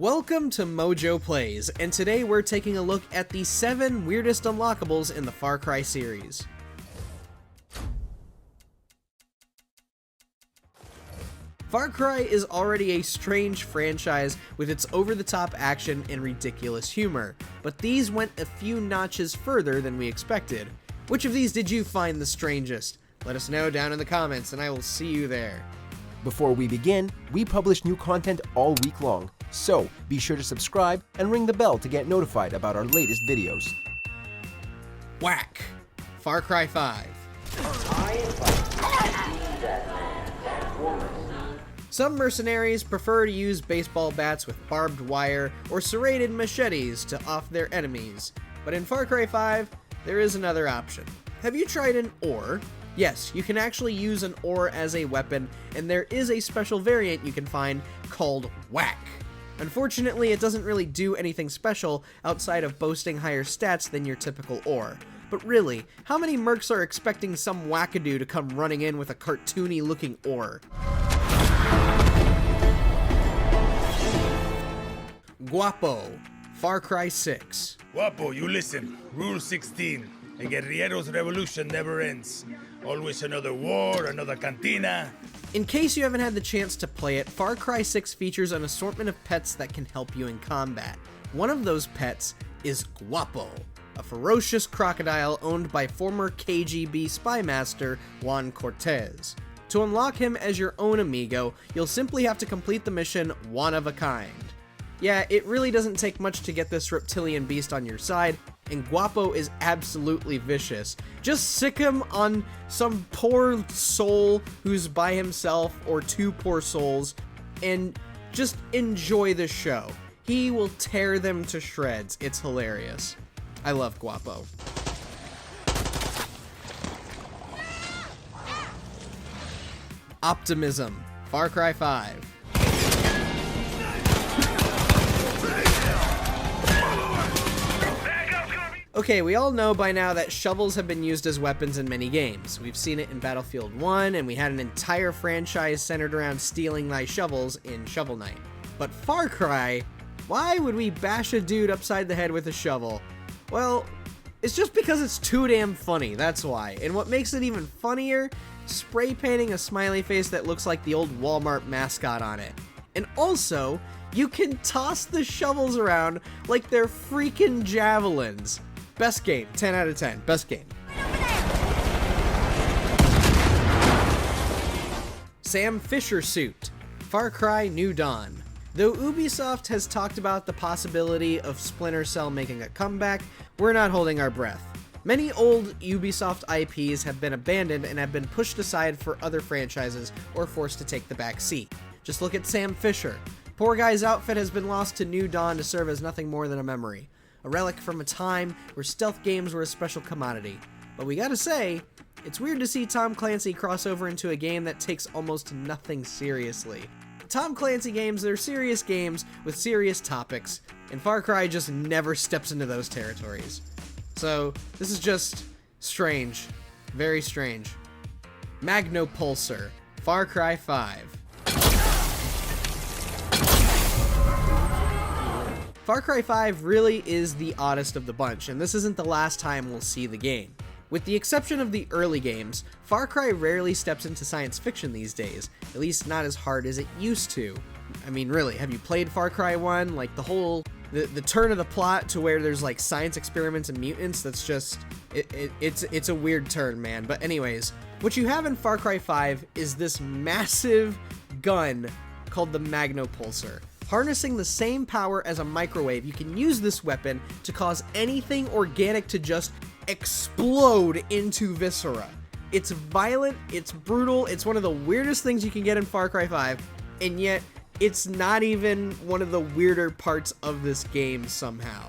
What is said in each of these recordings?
Welcome to MojoPlays, and today we're taking a look at the 7 weirdest unlockables in the Far Cry series. Far Cry is already a strange franchise with its over-the-top action and ridiculous humor, but these went a few notches further than we expected. Which of these did you find the strangest? Let us know down in the comments, and I will see you there. Before we begin, we publish new content all week long, so be sure to subscribe and ring the bell to get notified about our latest videos. Whack! Far Cry 5. Some mercenaries prefer to use baseball bats with barbed wire or serrated machetes to off their enemies, but in Far Cry 5, there is another option. Have you tried an oar? Yes, you can actually use an oar as a weapon, and there is a special variant you can find called Whack. Unfortunately, it doesn't really do anything special outside of boasting higher stats than your typical oar. But really, how many mercs are expecting some wackadoo to come running in with a cartoony-looking oar? Guapo, Far Cry 6. Guapo, you listen. Rule 16. A guerriero's revolution never ends. Always another war, another cantina. In case you haven't had the chance to play it, Far Cry 6 features an assortment of pets that can help you in combat. One of those pets is Guapo, a ferocious crocodile owned by former KGB spy master Juan Cortez. To unlock him as your own amigo, you'll simply have to complete the mission One of a Kind. Yeah, it really doesn't take much to get this reptilian beast on your side, and Guapo is absolutely vicious. Just sick him on some poor soul who's by himself, or two poor souls, and just enjoy the show. He will tear them to shreds. It's hilarious. I love Guapo. Optimism, Far Cry 5. Okay, we all know by now that shovels have been used as weapons in many games. We've seen it in Battlefield 1, and we had an entire franchise centered around stealing thy shovels in Shovel Knight. But Far Cry, why would we bash a dude upside the head with a shovel? Well, it's just because it's too damn funny, that's why. And what makes it even funnier, spray painting a smiley face that looks like the old Walmart mascot on it. And also, you can toss the shovels around like they're freaking javelins. Best game, 10 out of 10, best game. Sam Fisher suit, Far Cry New Dawn. Though Ubisoft has talked about the possibility of Splinter Cell making a comeback, we're not holding our breath. Many old Ubisoft IPs have been abandoned and have been pushed aside for other franchises or forced to take the back seat. Just look at Sam Fisher. Poor guy's outfit has been lost to New Dawn to serve as nothing more than a memory. A relic from a time where stealth games were a special commodity. But we gotta say, it's weird to see Tom Clancy cross over into a game that takes almost nothing seriously. Tom Clancy games, they're serious games with serious topics, and Far Cry just never steps into those territories. So, this is just strange. Very strange. Magnopulsar, Far Cry 5. Far Cry 5 really is the oddest of the bunch, and this isn't the last time we'll see the game. With the exception of the early games, Far Cry rarely steps into science fiction these days, at least not as hard as it used to. I mean, really, have you played Far Cry 1? Like, the turn of the plot to where there's like science experiments and mutants, that's just, it's a weird turn, man. But anyways, what you have in Far Cry 5 is this massive gun called the Magnopulsar. Harnessing the same power as a microwave, you can use this weapon to cause anything organic to just explode into viscera. It's violent, it's brutal, it's one of the weirdest things you can get in Far Cry 5, and yet it's not even one of the weirder parts of this game somehow.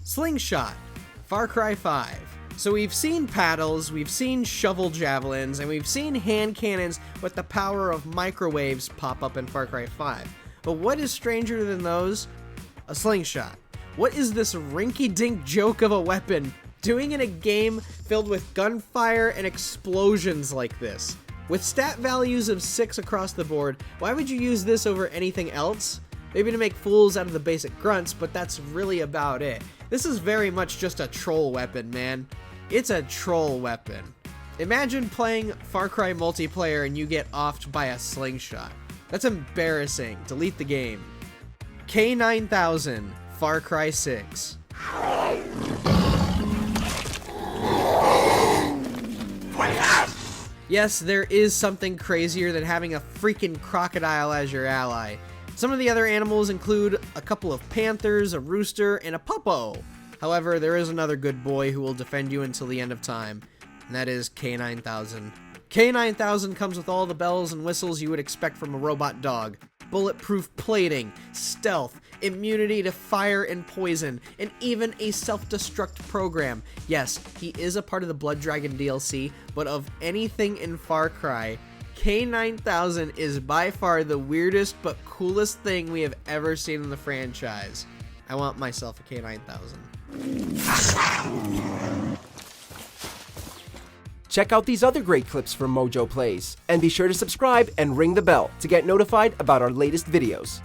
Slingshot, Far Cry 5. So we've seen paddles, we've seen shovel javelins, and we've seen hand cannons with the power of microwaves pop up in Far Cry 5. But what is stranger than those? A slingshot. What is this rinky-dink joke of a weapon doing in a game filled with gunfire and explosions like this? With stat values of 6 across the board, why would you use this over anything else? Maybe to make fools out of the basic grunts, but that's really about it. This is very much just a troll weapon, man. It's a troll weapon. Imagine playing Far Cry multiplayer and you get offed by a slingshot. That's embarrassing. Delete the game. K9000, Far Cry 6. Yes, there is something crazier than having a freaking crocodile as your ally. Some of the other animals include a couple of panthers, a rooster, and a puppo. However, there is another good boy who will defend you until the end of time, and that is K9000. K9000 comes with all the bells and whistles you would expect from a robot dog. Bulletproof plating, stealth, immunity to fire and poison, and even a self-destruct program. Yes, he is a part of the Blood Dragon DLC, but of anything in Far Cry, K9000 is by far the weirdest but coolest thing we have ever seen in the franchise. I want myself a K9000. Check out these other great clips from MojoPlays, and be sure to subscribe and ring the bell to get notified about our latest videos.